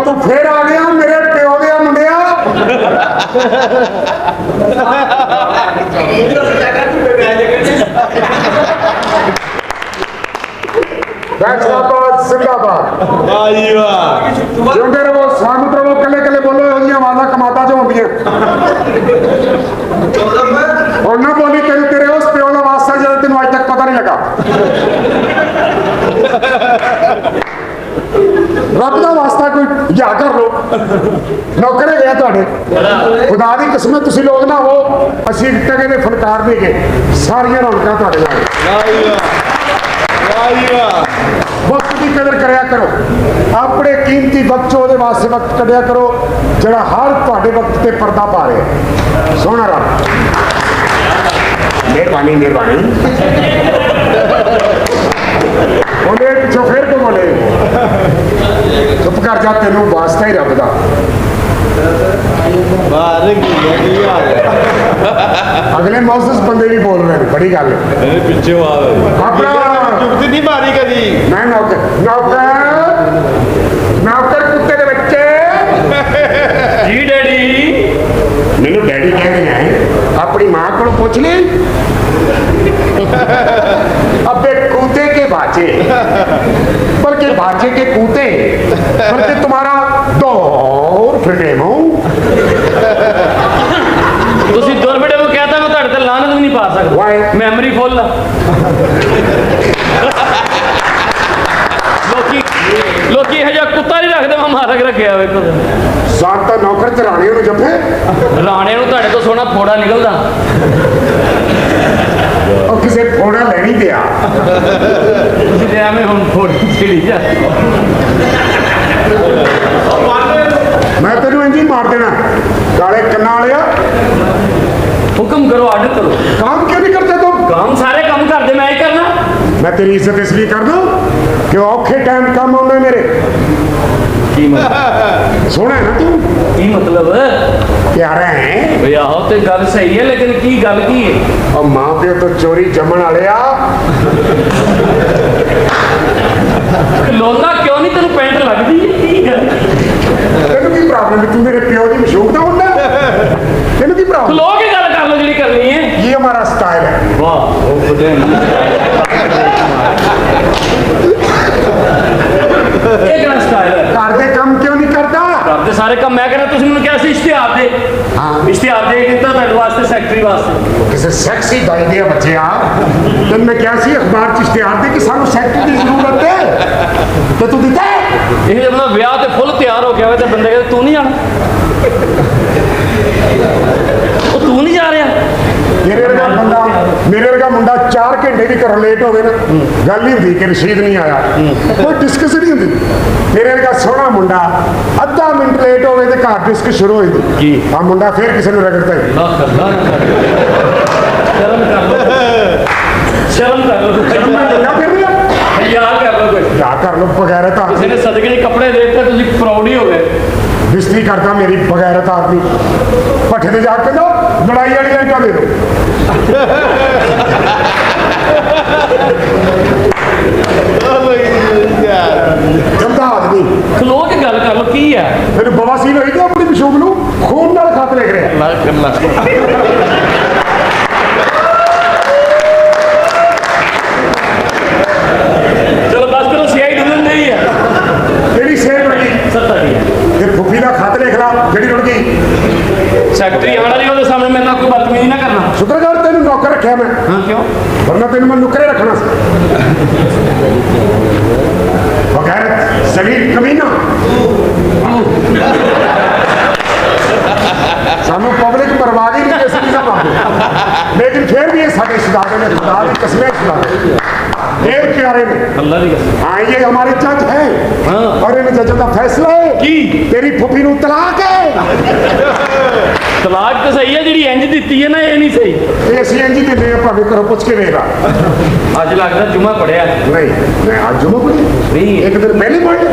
तू फिर आ गया मेरे प्यो दिया मुंडिया। जिंदे रहो सलामत रहो कले कले बोलो आवाजा कमाता जो होंगी और ना बोली तेरे तेरे उस प्यो का वास्ता जो तेन अज तक पता नहीं लगा। रब का वास्ता कोई या कर लो नौकरे गया थोड़े खुदा की किस्मत तुम लोग ना हो असी टके ने फनकार दे के सारिया रौनक थोड़े वक्त की कदर कराया करो अपने कीमती वक्त वो वास्ते वक्त कढ़िया करो जरा हर थोड़े वक्त से पर्दा पा रहे सोना रब मेहरबानी मेहरबानी बोले पिछो फिर तो बोले चुप कर जा तेन वास्ता ही रब का अगले मौसस बंदे भी बोल रहे हैं बड़ी गल पिछे अपना नहीं मारी कदी मैं नौकर नौकर नौकर कुत्ते के बच्चे जी डैडी मैनू डैडी कह रहे हैं अपनी मां को पूछ ली अबे कूते के बाचे बल्कि बाचे के कूते बल्कि तुम्हारा दौर फिटे मुंह ਤੁਸੀਂ ਦੌਰ ਬੇਟੇ ਨੂੰ ਕਹਤਾ ਮੈਂ ਤੁਹਾਡੇ ਤੇ ਲਾਨਤ ਵੀ ਨਹੀਂ ਪਾ ਸਕਦਾ ਮੈਮਰੀ ਫੁੱਲ ਆ ਲੋਕੀ ਇਹ ਜਿਹਾ ਕੁੱਤਾ ਨਹੀਂ ਰੱਖਦੇ ਮੈਂ ਮਾਰ ਕੇ ਰੱਖਿਆ ਵੇਖੋ ਸਾਤ ਤਾਂ ਨੌਕਰ ਤੇ ਰਾਣੇ ਨੂੰ ਜੱਫੇ ਰਾਣੇ ਨੂੰ ਤੁਹਾਡੇ ਤੋਂ ਸੋਹਣਾ ਫੋੜਾ ਨਿਕਲਦਾ ਉਹ ਕਿਸੇ ਫੋੜਾ ਲੈਣੀ ਪਿਆ ਤੁਸੀਂ ਤੇ ਐਵੇਂ ਹੁਣ ਫੋੜੀ ਛਿੜੀ ਜਾ मैं तेन इंज ही मार देना काले कन्ना वालिया हुक्म करो आर्डर करो काम क्यों नहीं करते तुम काम सारे काम कर दे मैं ही करना मैं तेरी इज्जत इसलिए कर दूं कि औखे टाइम कम आने मेरे की मतलब सोना है ना तू की मतलब प्यारा है भैया हो तो गल सही है लेकिन की गल की है और मां प्यो तो चोरी जमन वाले आ लोना क्यों नहीं तेन पेंट लगती तेन की प्रॉब्लम तू मेरे प्यो की मशहूर ना होना तेन की प्रॉब्लम खलो के गल कर लो जी करनी है ये हमारा स्टाइल है वाह स्टाइल है घर के काम क्यों नहीं करता घर के सारे काम मैं कहना तुम मैंने क्या इश्तिहार दे इश्तिहार दे कितना तेरे वास्ते सैकटरी वास्ते किसी सेक्सी दाई दे बच्चे आ तेन मैं क्या सी अखबार च इश्तिहार दे कि सानू सैकटरी की जरूरत है तो तू दिता है ये जब मैं ब्याह ते फुल तैयार हो गया तो बंदे कहते तू नहीं जाना तू नहीं जा रहा मेरे वर्गा मुंडा 4 घंटे भी घरों लेट हो गए ना गल ही होंगी कि रशीद नहीं आया कोई डिस्कस नहीं होंगी मेरे वर्गा सोहना मुंडा अद्धा मिनट लेट हो गए तो घर डिस्क शुरू हो जाती हाँ मुंडा फिर किसी ने रगड़ता है शर्म कर लो क्या कर लो बगैरत किसी ने सदके के कपड़े देखते तुम प्राउड ही हो गए बिस्ती करता मेरी बगैरत आदमी भट्ठे से जाके दो लड़ाई वाली लाइटा दे दो गंदा आदमी खलो के गल कर लो की है फिर बवासीर होई तो अपनी मशूक नूं खून नाल खत लिख रहे चलो बस करो सियाई ढूंढन नहीं है केड़ी सेल लगी सत्ता दी ते फुफी दा खत लिख ला जेड़ी रुड़ गई सैकटरी आना नहीं ਉਹਦੇ सामने मेरे कोई बदतमीजी ना करना शुक्र कर तेन नौकर रखा मैं हाँ क्यों वरना तेन मैं नुकरे रखना बगैर जलील कमीना सानू पब्लिक बर्बादी नहीं कैसे नहीं मांगे लेकिन फिर भी ये साढ़े सुधारे ने खुदा की कसमें सुधारे देर प्यारे ने अल्लाह दी कसम हाँ ये हमारे जज है और इन जजों का फैसला है की तेरी फुफी नू तलाक है ਤਲਾਕ ਤਾਂ ਸਹੀ ਹੈ, ਜਿਹੜੀ ਇੰਜ ਦਿੱਤੀ ਹੈ ਨਾ ਇਹ ਨਹੀਂ ਸਹੀ। ਇਹ ਅਸੀਂ ਇੰਜ ਹੀ ਦਿੰਦੇ ਆ, ਭਾਵੇਂ ਕਰੋ ਪੁੱਛ ਕੇ ਵੇਖਾ। ਅੱਜ ਲੱਗਦਾ ਜੁਮਾ ਪੜਿਆ ਨਹੀਂ ਮੈਂ ਅੱਜ ਜੁਮਾ ਪੜ੍ਹੀ ਨਹੀਂ। ਇੱਕ ਦਿਨ ਪਹਿਲੇ ਪੜ੍ਹੀ।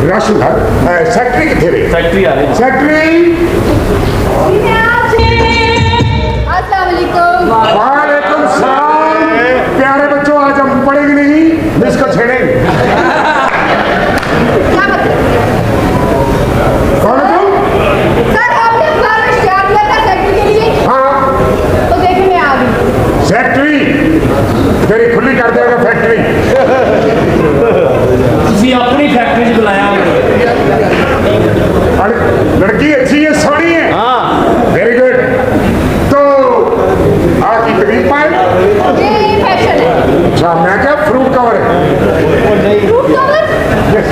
ਰਾਸ਼ਨ ਘਰ ਸੈਕਟਰੀ किथे रहे? ਸੈਕਟਰੀ ਆ ਰਹੀ सेक्रेटरी वालेकुम सलाम। प्यारे बच्चों, आज हम पढ़ेंगे नहीं, इसको छेड़ेंगे। कौन है तुम? हाँ फैक्ट्री तेरी खुली कर देगा फैक्ट्री। ਤੁਸੀਂ ਆਪਣੀ ਫੈਕਟਰੀ 'ਚ ਬੁਲਾਇਆ अरे लड़की अच्छी है, सोनी है। ਹਾਂ। Very good. तो आपकी तकलीफ पाए? अच्छा मैं क्या फ्रूट कवर है? Yes।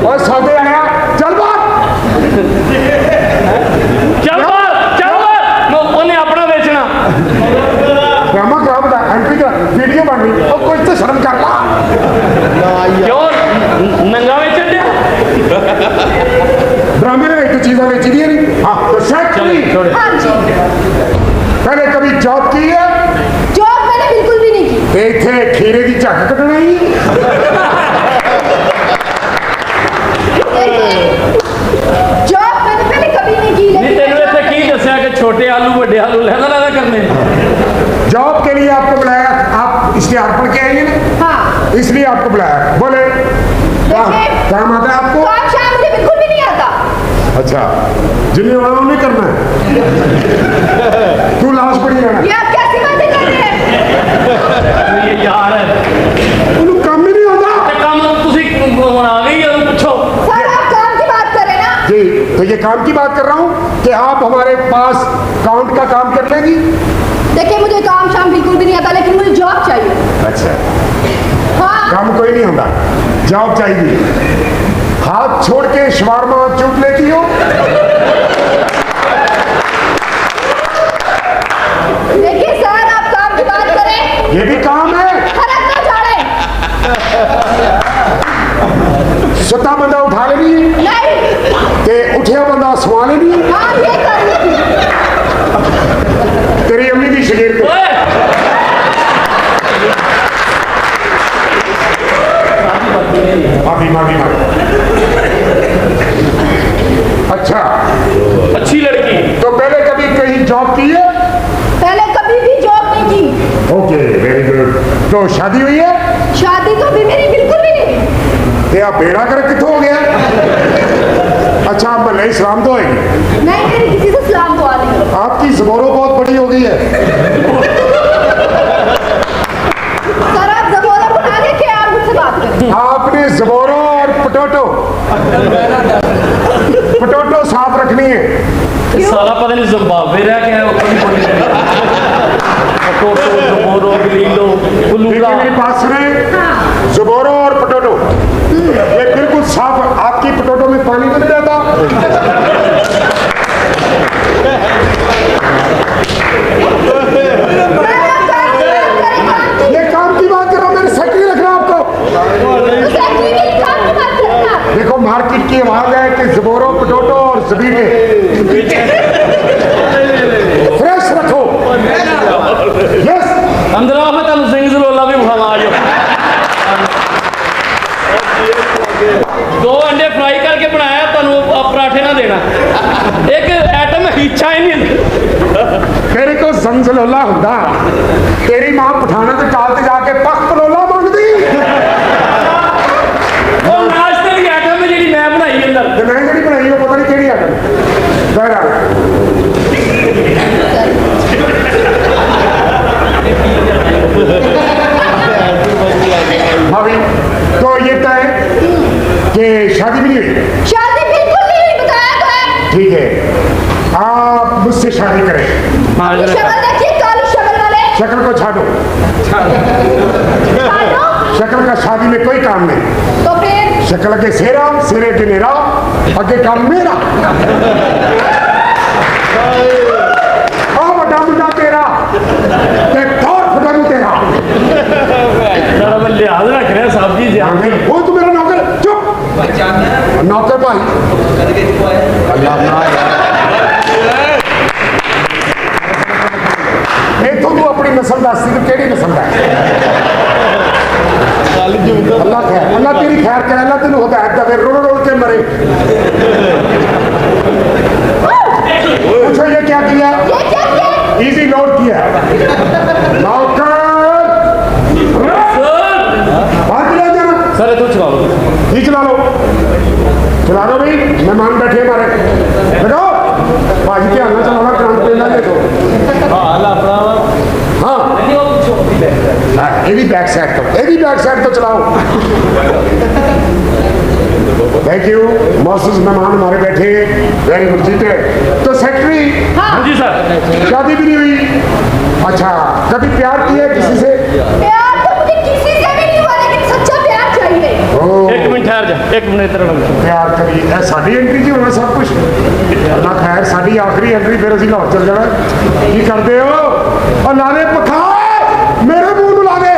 और सौदे आया चल बात। ਚੱਲ ਬਾਹਰ ਚੱਲ ਬਾਹਰ। ਉਹਨੇ ਆਪਣਾ ਵੇਚਣਾ। ड्रामा करा बता, एंट्री का वीडियो बन रही और कुछ तो शर्म कर ला। ਕਿਉਂ ਨੰਗਾ ਵੇਚਣ ਡਿਆ? ड्रामे में एक चीजें बेची दी नहीं। हाँ तो सेक्रेटरी पहले कभी जॉब की है? इथे खीरे की झक कटना ही। ਨਹੀਂ ਤੈਨੂੰ ਇੱਥੇ ਕੀ ਦੱਸਿਆ ਕਿ ਛੋਟੇ ਆਲੂ ਵੱਡੇ ਆਲੂ ਲੈਦਾ ਲੈਦਾ ਕਰਨੇ? जॉब के लिए आपको बुलाया, आप इश्तेहार पढ़ के आएंगे ना, इसलिए आपको बुलाया। बोले काम आता है आपको? अच्छा जिन्हें वाला नहीं करना है। तू लाश पड़ी रहना। ਇਹ ਯਾਰ ਹੈ ਉਹਨੂੰ ਕੰਮ ਹੀ नहीं होता। ਤੇ ਕੰਮ ਤੁਸੀਂ ਹੁਣ ਆ ਗਈ ਜਦੋਂ ਪੁੱਛੋ। जी तो ये काम की बात कर रहा हूँ कि आप हमारे पास काउंट का काम कर लेंगी। देखिए मुझे काम शाम बिल्कुल भी नहीं आता, लेकिन मुझे जॉब चाहिए। अच्छा हाँ काम कोई नहीं होता, जॉब चाहिए। हाथ छोड़ के शवारमा चूट लेती हो? देखिए सर, आप काम की बात करें, ये भी काम है। खरक ना झाड़े। सुता बंदा उठा लेनी नहीं, ते उठिया बंदा सवा लेनी। हाँ ये कर लेती। तेरी अम्मी की शगीर को ਓਏ माफी माफी माफी। अच्छा ਅੱਛੀ ਲੜਕੀ। तो पहले कभी कहीं जॉब की है? पहले कभी भी जॉब नहीं की। Okay very good. तो शादी हुई है? शादी तो अभी मेरी बिल्कुल भी नहीं हुई। ते आप बेड़ा कर कितों हो गया? अच्छा आप भले इस्लाम तो होएगी। नहीं, मेरी किसी से सलाम दुआ नहीं हुई। आपकी ज़बान बहुत बड़ी हो गई है। सर आप ज़बान बना के क्या आप मुझसे बात करें? आपने ज़बान और पटोटो साफ रखनी है। ਇਹ ਸਾਲਾ ਪਤਾ ਨਹੀਂ ਜ਼ਿੰਬਾਬਵੇ ਰਹਿ ਗਿਆ ਉਹ ਕੋਈ ਬੋਲੀ ਟੋਟੋ ਜਮੋਰੋ ਗਲੀਲੋ ਕੁਲੂਲਾ। देखिए मेरी बात सुने, ज़बान और पटोटो ये बिल्कुल साफ। आपकी पटोटो में पानी तो नहीं रहता? ये काम की बात कर रहा हूँ, मैंने सेक्रेटरी रख रहा हूँ आपको। तो सेक्रेटरी के काम की बात करें आप। देखो मार्केट की आवाज है कि ज़बान पटोटो और ज़बीने फ्रेश रखो। यस ਅੰਦਰ ਆ ਮੈਂ ਤੁਹਾਨੂੰ ਸਿੰਘ ਜ਼ਲੋਲਾ ਵੀ ਵਿਖਾਵਾਂ ਆ ਜਾਓ। ਦੋ ਅੰਡੇ ਫਰਾਈ ਕਰਕੇ ਬਣਾਇਆ ਤੁਹਾਨੂੰ ਆਹ ਪਰਾਠੇ ਨਾ ਦੇਣਾ। ਇੱਕ ਐਟਮ ਹਿੱਛਾ ਹੀ ਨਹੀਂ। तेरे को जंजलोला होंदा, तेरी मां पठाना ते काल ते जाके पख पलोला मंगदी। ਉਹ ਨਾਸ਼ਤੇ ਦੀ ਐਟਮ ਜਿਹੜੀ ਮੈਂ ਬਣਾਈ ਅੰਦਰ। ते मैं जेहड़ी बनाई वो पता नहीं केड़ी आटम। बहरहाल भाभी तो ये तय कि शादी भी नहीं हुई। शादी बिल्कुल नहीं हुई, बताया तो है। ठीक है आप मुझसे शादी करें। ये शक्ल देखिए, काली शक्ल वाले। शक्ल को छाड़ो, काटो। शक्ल का शादी में कोई काम नहीं। तो फिर शक्ल के सेरा सिरे के नेरा अगे काम मेरा। आ बड़ा मुंडा तेरा ते थोर फटानू तेरा। ਸਾਰਾ ਮੈਂ ਲਿਹਾਜ਼ ਰੱਖ ਰਿਹਾ ਸਬਜ਼ੀ ध्यान वो तू मेरा नौकर। चुप नौकर भाई। अल्लाह किस्म का अल्लाह खैर, अल्लाह तेरी खैर करे, अल्लाह तेन हिदायत दे, रोड़ रोड़ के मरे। पूछो ये क्या किया? ये क्या किया? इजी लोड किया। नौकर बाहर चला जाना, सर तू चला लो। ही चला लो भाई, मेहमान बैठे हमारे। देखो भाजी ध्यान ना चलाना, काम पेला दे दो। हाँ ਇਹਦੀ बैक साइड तो चलाओ। Thank you. मौसूस मेहमान हमारे बैठे, वेरी गुड जीते। तो सेक्रेटरी हाँ जी सर। शादी भी नहीं हुई, अच्छा कभी प्यार किया किसी से? प्यार तो मुझे किसी से भी नहीं हुआ, लेकिन सच्चा प्यार चाहिए। ओ, एक मिनट ठहर जा, एक मिनट इधर आओ। प्यार कभी साड़ी एंट्री जी होना सब कुछ ना, खैर साड़ी आखिरी एंट्री, फिर ਅਸੀਂ ਲਾਹੌਰ चल जाना। की करते हो? और ला दे पखा मेरे मुंह ਨੂੰ ਲਾ दे।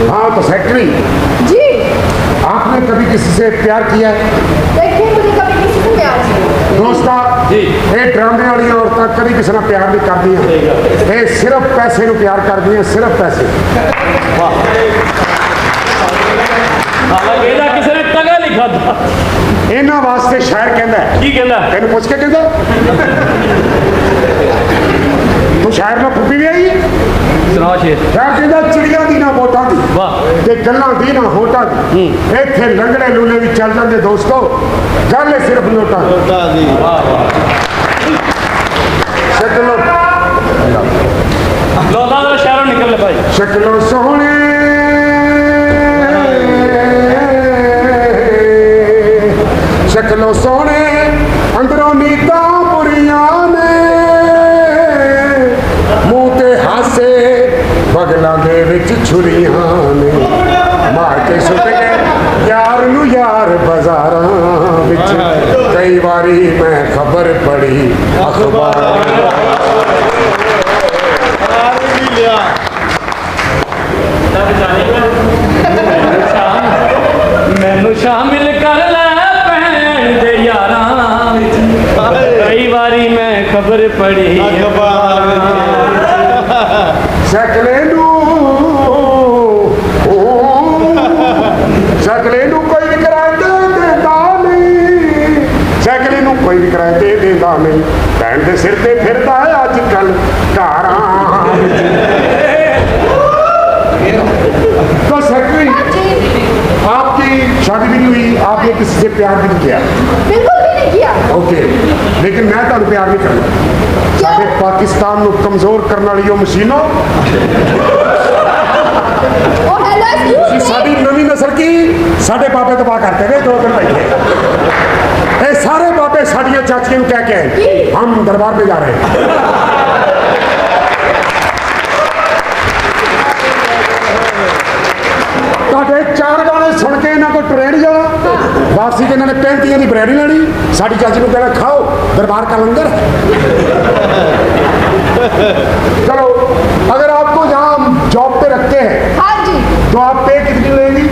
हाँ तो सेक्रेटरी जी आपने कभी किसी से प्यार किया है? देखिए, मुझे कभी किसी से प्यार नहीं हुआ। ਦੋਸਤਾ ਜੀ। ਇਹ ਡਰਾਮੇ ਵਾਲੀਆਂ ਔਰਤਾਂ ਕਦੀ ਕਿਸੇ ਨਾਲ ਪਿਆਰ ਨਹੀਂ ਕਰਦੀਆਂ, ਇਹ ਸਿਰਫ ਪੈਸੇ ਨੂੰ ਪਿਆਰ ਕਰਦੀਆਂ, ਸਿਰਫ ਪੈਸੇ। ਹਾਲਾਂਕਿ ਇਹਦਾ ਕਿਸੇ ਨੇ ਤਗਾ ਨਹੀਂ ਖਾਦਾ। ਇਹਨਾਂ ਵਾਸਤੇ ਸ਼ਾਇਰ ਕਹਿੰਦਾ ਹੈ, ਕੀ ਕਹਿੰਦਾ? ਤੈਨੂੰ ਪੁੱਛ ਕੇ ਕਹਿੰਦਾ ਤੂੰ ਸ਼ਾਇਰ ਨਾਲ ਫੁੱਬੀ ਵੀ ਆਈ? ਸੁਣਾ ਸ਼ੇਰ। ਸ਼ਾਇਰ ਕਹਿੰਦਾ ਚਿੜੀਆਂ ਦੀ ਨਾ ਵੋਟਾਂ ਦੀ ਵਾਹ। ਤੇ ਗੱਲਾਂ ਦੀ ਨਾ ਹੋਟਾਂ ਦੀ, ਇੱਥੇ ਲੰਗੜੇ ਲੂਲੇ ਵੀ ਚੱਲ ਜਾਂਦੇ ਦੋਸਤੋ, ਗੱਲ ਹੈ ਸਿਰਫ ਨੋਟਾਂ ਦੀ। ਸ਼ਕਲੋਂ ਲੋਲਾ ਦਾ ਸ਼ਹਿਰੋਂ ਨਿਕਲ ਲੈ ਭਾਈ। ਸ਼ਕਲੋਂ ਸੋਹਣੇ ਸ਼ਕਲੋਂ ਸੋਹਣੇ ਅੰਦਰੋਂ ਨੀਤਾਂ ਬੁਰੀਆਂ ਨੇ, ਮੂੰਹ ਤੇ ਹਾਸੇ ਬਗਲਾਂ ਦੇ ਵਿੱਚ ਛੁਰੀਆਂ ਨੇ, ਮਾਰ ਕੇ ਸੁੱਟ ਗਏ ਯਾਰ ਨੂੰ ਯਾਰ ਬਾਜ਼ਾਰਾਂ ਵਿੱਚ, ਕਈ ਵਾਰੀ ਮੈਂ ਖਬਰ ਪੜ੍ਹੀ ਅਖਬਾਰਾਂ। ਮੈਨੂੰ ਸ਼ਾਮਿਲ ਕਰ ਲੈ ਭੈਣ ਦੇ ਯਾਰਾਂ ਵਿੱਚ, ਕਈ ਵਾਰੀ ਮੈਂ ਖਬਰ ਪੜ੍ਹੀ ਸ਼ਕਲੇ ਨੂੰ ਸ਼ਕਲੇ ਨੂੰ ਕੋਈ ਵਿਕਰਾਏ ਦੇ ਦਿੰਦਾ ਨਹੀਂ, ਸ਼ਕਲੇ ਨੂੰ ਕੋਈ ਵਿਕਰਾਏ ਦੇ ਦਿੰਦਾ ਨਹੀਂ, ਭੈਣ ਦੇ ਸਿਰ ਤੇ ਫਿਰਦਾ ਹੈ ਅੱਜ ਕੱਲ ਕਾਰਾਂ ਵਿੱਚ। तो सेक्रेटरी जी आपकी शादी भी नहीं हुई, आपने किसी से प्यार भी नहीं किया, बिल्कुल भी नहीं किया। ओके, लेकिन मैं तो प्यार नहीं करना। साढ़े पाकिस्तान को कमजोर करने वाली वो मशीनों, ओ हेलो एक्सक्यूज मी। साड़ी नवी नस्ल की साढ़े बाबे तबाह करते हुए 2 दिन बैठे, ये सारे बाबे साड़ियाँ चाचियों कह के आए, हम दरबार में जा रहे हैं। ਤੁਹਾਡੇ 4 ਗਾਣੇ ਸੁਣ ਕੇ ਇਹਨਾਂ ਕੋ ਟ੍ਰੇਨ ਜਾਣਾ, ਵਾਪਸੀ ਕੇ ਇਹਨਾਂ ਨੇ 35 ਦੀ ਬਰੈਡੀ ਲੈਣੀ, ਸਾਡੀ ਚਾਚੀ ਨੂੰ ਕਹਿਣਾ ਖਾਓ दरबार का लंगर। चलो अगर आपको यहाँ जॉब पे रखते हैं हाँ जी, तो आप पे कितनी लेंगी?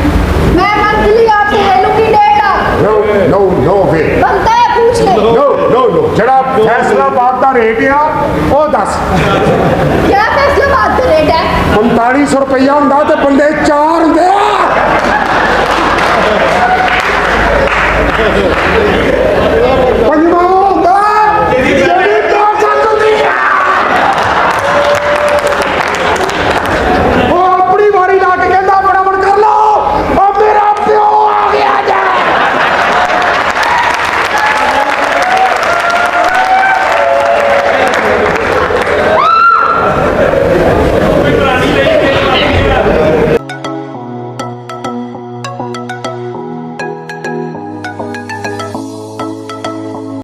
मैं मंथली आपसे ले लूंगी 1.5। नो नो नो वे, बनता है पूछ ले। नो नो नो, जरा फैसलाबाद का रेट आ वो 10। क्या फैसलाबाद का रेट है? 4500 रुपया होंगे तो बंदे 4 होंगे।